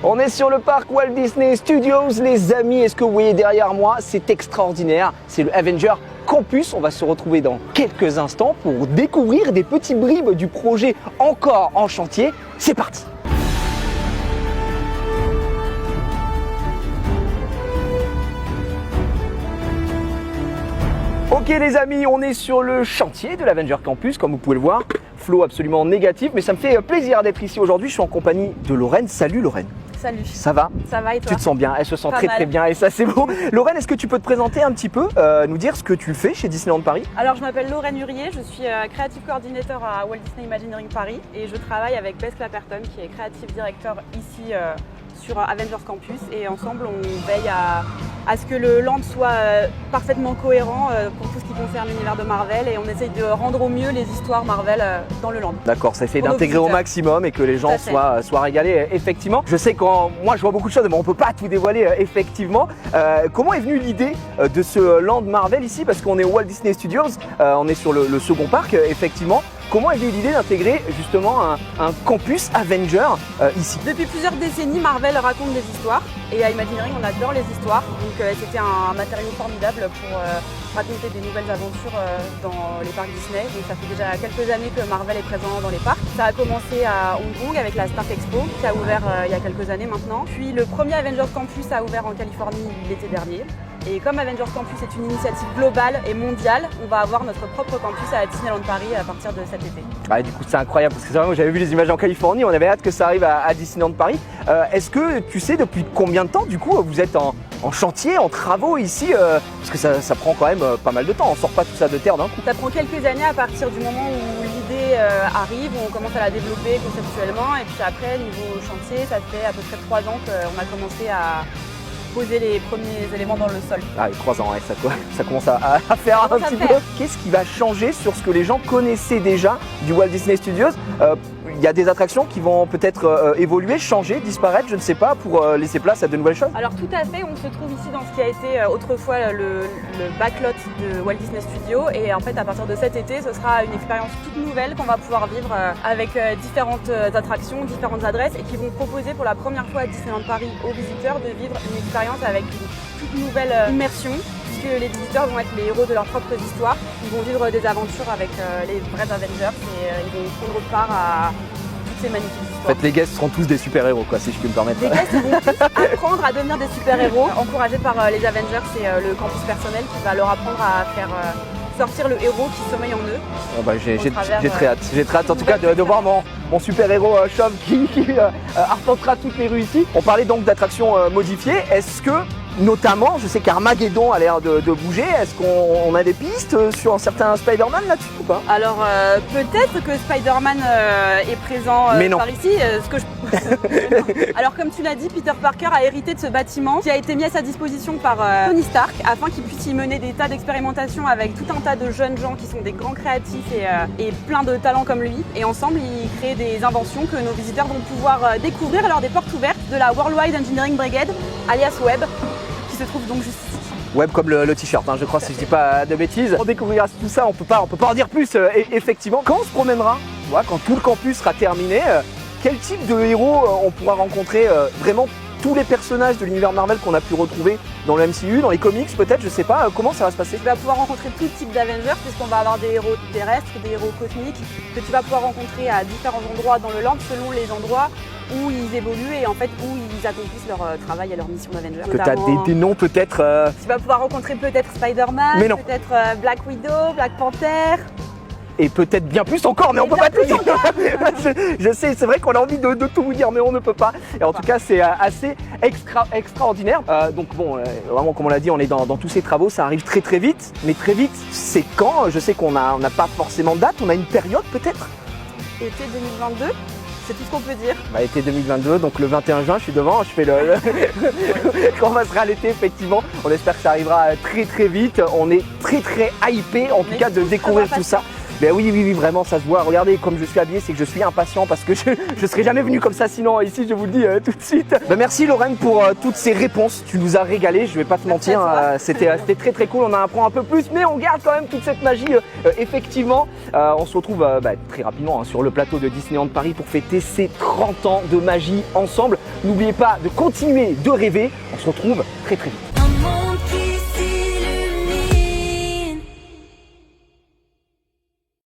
On est sur le parc Walt Disney Studios, les amis. Est-ce que vous voyez derrière moi? C'est extraordinaire. C'est le Avenger Campus. On va se retrouver dans quelques instants pour découvrir des petits bribes du projet encore en chantier. C'est parti! Ok les amis, on est sur le chantier de l'Avenger Campus, comme vous pouvez le voir. Flow absolument négatif, mais ça me fait plaisir d'être ici aujourd'hui. Je suis en compagnie de Lorraine. Salut Lorraine. Salut. Ça va? Ça va et toi? Tu te sens bien? Elle se sent Pas très mal. très bien et ça c'est beau. Lorraine, est-ce que tu peux te présenter un petit peu, nous dire ce que tu fais chez Disneyland Paris? Alors je m'appelle Lorraine Hurier, je suis Creative Coordinator à Walt Disney Imagineering Paris et je travaille avec Bess Clapperton qui est Creative Director ici sur Avengers Campus et ensemble on veille à ce que le land soit parfaitement cohérent pour tout ce qui concerne l'univers de Marvel et on essaye de rendre au mieux les histoires Marvel dans le land. D'accord, ça essaie Pour nos d'intégrer au visiteurs. maximum et que les Tout gens à fait. soient régalés. Effectivement, je sais quand moi je vois beaucoup de choses, mais on peut pas tout dévoiler effectivement. Comment est venue l'idée de ce land Marvel ici? Parce qu'on est au Walt Disney Studios, on est sur le second parc effectivement. Comment est venue l'idée d'intégrer justement un campus Avenger ici? Depuis plusieurs décennies, Marvel raconte des histoires et à Imagineering on adore les histoires donc c'était un matériau formidable pour raconter des nouvelles aventures dans les parcs Disney. Donc ça fait déjà quelques années que Marvel est présent dans les parcs. Ça a commencé à Hong Kong avec la Stark Expo qui a ouvert il y a quelques années maintenant. Puis le premier Avengers Campus a ouvert en Californie l'été dernier. Et comme Avengers Campus est une initiative globale et mondiale, on va avoir notre propre campus à Disneyland Paris à partir de cet été. Ouais, du coup c'est incroyable parce que c'est vrai, moi j'avais vu les images en Californie, on avait hâte que ça arrive à Disneyland Paris. Est-ce que tu sais depuis combien de temps du coup vous êtes en chantier, en travaux ici parce que ça prend quand même pas mal de temps, on sort pas tout ça de terre d'un coup. Ça prend quelques années à partir du moment où l'idée arrive, où on commence à la développer conceptuellement et puis après niveau chantier, ça fait à peu près 3 ans qu'on a commencé à poser les premiers éléments dans le sol. Ah, 3 ans, ouais, ça commence à faire un commence à petit faire. peu. Qu'est-ce qui va changer sur ce que les gens connaissaient déjà du Walt Disney Studios? Il y a des attractions qui vont peut-être évoluer, changer, disparaître, je ne sais pas, pour laisser place à de nouvelles choses? Alors tout à fait, on se trouve ici dans ce qui a été autrefois le backlot de Walt Disney Studios et en fait à partir de cet été ce sera une expérience toute nouvelle qu'on va pouvoir vivre avec différentes attractions, différentes adresses et qui vont proposer pour la première fois à Disneyland Paris aux visiteurs de vivre une expérience avec une toute nouvelle immersion puisque les visiteurs vont être les héros de leurs propres histoires, ils vont vivre des aventures avec les vrais Avengers et ils vont prendre part à toutes ces magnifiques En histoires. fait, les guests seront tous des super-héros, quoi, si je puis me permettre. Les guests vont tous apprendre à devenir des super-héros, encouragés par les Avengers, c'est le campus personnel qui va leur apprendre à faire sortir le héros qui sommeille en eux. Bon, bah, j'ai Au travers, très hâte. J'ai très hâte en tout cas de voir mon super-héros chauve qui arpentera toutes les rues ici. On parlait donc d'attractions modifiées. Est-ce que, notamment, je sais qu'Armageddon a l'air de bouger, est-ce qu'on a des pistes sur certains Spider-Man là-dessus ou pas? Alors peut-être que Spider-Man est présent Mais non. par ici. Alors comme tu l'as dit, Peter Parker a hérité de ce bâtiment qui a été mis à sa disposition par Tony Stark afin qu'il puisse y mener des tas d'expérimentations avec tout un tas de jeunes gens qui sont des grands créatifs et plein de talents comme lui. Et ensemble, ils créent des inventions que nos visiteurs vont pouvoir découvrir lors des portes ouvertes de la Worldwide Engineering Brigade, alias WEB, qui se trouve donc juste ici. Web comme le t-shirt, hein, je crois, si je dis pas de bêtises. On découvrira tout ça, on peut pas en dire plus effectivement. Quand on se promènera, voilà, quand tout le campus sera terminé, quel type de héros on pourra rencontrer? Vraiment tous les personnages de l'univers Marvel qu'on a pu retrouver dans le MCU, dans les comics peut-être, je sais pas, comment ça va se passer? Tu vas pouvoir rencontrer tout type d'Avengers puisqu'on va avoir des héros terrestres, des héros cosmiques que tu vas pouvoir rencontrer à différents endroits dans le land selon les endroits où ils évoluent et en fait où ils accomplissent leur travail et leur mission d'Avengers. Que tu as des noms peut-être Tu vas pouvoir rencontrer peut-être Spider-Man, Mais non. peut-être Black Widow, Black Panther. et peut-être bien plus encore, mais on peut pas tout dire. je sais, c'est vrai qu'on a envie de tout vous dire, mais on ne peut pas. Et en tout cas, c'est assez extraordinaire. Donc bon, vraiment, comme on l'a dit, on est dans tous ces travaux, ça arrive très très vite. Mais très vite, c'est quand? Je sais qu'on n'a pas forcément de date, on a une période peut-être? Été 2022, c'est tout ce qu'on peut dire. Bah, été 2022, donc le 21 juin, je suis devant, je fais quand on sera à l'été, effectivement. On espère que ça arrivera très très vite. On est très très hypé, en tout cas, de découvrir tout ça. Ben oui, vraiment, ça se voit. Regardez, comme je suis habillé, c'est que je suis impatient parce que je serais jamais venu comme ça sinon ici, je vous le dis tout de suite. Ben merci Lorraine pour toutes ces réponses. Tu nous as régalé, je vais pas te mentir. C'était très cool, on en apprend un peu plus, mais on garde quand même toute cette magie. Effectivement, on se retrouve très rapidement sur le plateau de Disneyland Paris pour fêter ces 30 ans de magie ensemble. N'oubliez pas de continuer de rêver. On se retrouve très vite.